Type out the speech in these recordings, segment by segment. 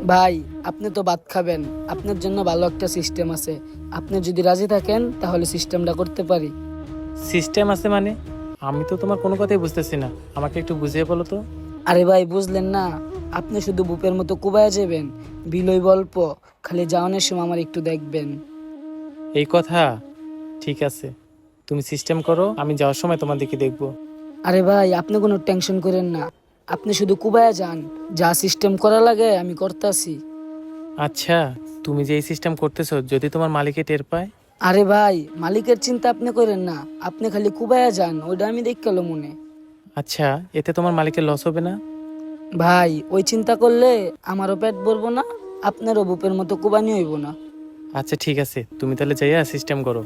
ভাই, আপনি তো ভাত খাবেন, আপনার জন্য ভালো একটা সিস্টেম আছে। আপনি যদি রাজি থাকেন তাহলে সিস্টেমটা করতে পারি। সিস্টেম আছে মানে? আমি তো তোমার কোনো কথাই বুঝতেছি না, আমাকে একটু বুঝিয়ে বলো তো। আরে ভাই, বুঝলেন না? আপনি শুধু বুপের মতো কুবায়া যাবেন, বিলই গল্প। খালি যাওয়ানোর সময় আমার একটু দেখবেন। এই কথা? ঠিক আছে, তুমি সিস্টেম করো, আমি যাওয়ার সময় তোমার দিকে দেখবো। আরে ভাই, আপনি কোনো টেনশন করেন না। আপনি শুধু কুবায়া যান, যা সিস্টেম করা লাগে আমি করতাছি। আচ্ছা, তুমি যে এই সিস্টেম করতেছো, যদি তোমার মালিকে টের পায়? আরে ভাই, মালিকের চিন্তা আপনি করেন না। আপনি খালি কুবায়া যান, ওইটা আমি দেখ গেল মনে। আচ্ছা, এতে তোমার মালিকের লস হবে না? ভাই, ওই চিন্তা করলে আমারও পেট ভরবো না, আপনারও বুপের মতো কুবানি হইব না। আচ্ছা ঠিক আছে, তুমি তাহলে যাইয়া সিস্টেম করো।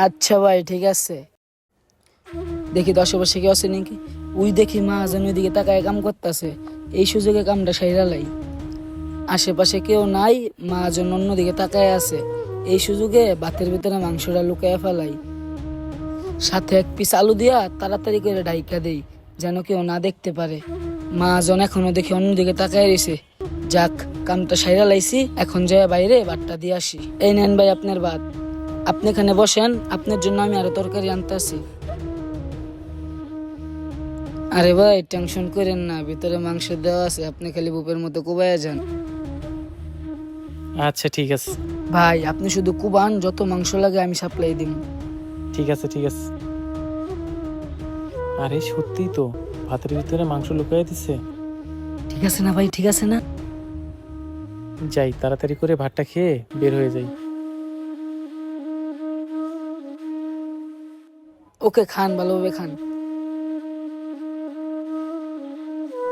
আচ্ছা ভাই, ঠিক আছে। দেখি তো আশেপাশে কেউ আছে নাকি। ওই দেখি মা যেন ওইদিকে তাকায় কাম করতেছে। এই সুযোগে কামটা সাইরা লাই। আশেপাশে কেউ নাই, মা যেন অন্যদিকে তাকায় আছে। এই সুযোগে ভাতের ভিতরে মাংসটা লুকায় ফেলাই। সাথে এক পিস আলু দিয়া তাড়াতাড়ি করে ঢাইকা দেই, যেন কেউ না দেখতে পারে। মা জন এখনো দেখি অন্যদিকে তাকায় রয়েছে। যাক, কামটা সাইরা লাইছি, এখন যায় বাইরে ভাতটা দিয়ে আসি। এই নেন ভাই আপনার ভাত। আপনি এখানে বসেন, আপনার জন্য আমি আরো তরকারি আনতেছি। আরে ভাই, টেনশন করেন না, ভিতরে মাংস দেওয়া আছে, আপনি খালি বুপের মতো কুবাইয়া যান। আচ্ছা ঠিক আছে। ভাই, আপনি শুধু কুবান, যত মাংস লাগে আমি সাপ্লাই দিব। ঠিক আছে ঠিক আছে। আরে সত্যি তো, ভাতের ভিতরে মাংস লুকিয়ে দিছে। ঠিক আছে না ভাই, ঠিক আছে না? যাই তাড়াতাড়ি করে ভাতটা খেয়ে বের হয়ে যাই। ওকে, খান, ভালোভাবে খান।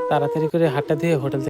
তাড়াতাড়ি করে হাতটা ধুয়ে হোটেল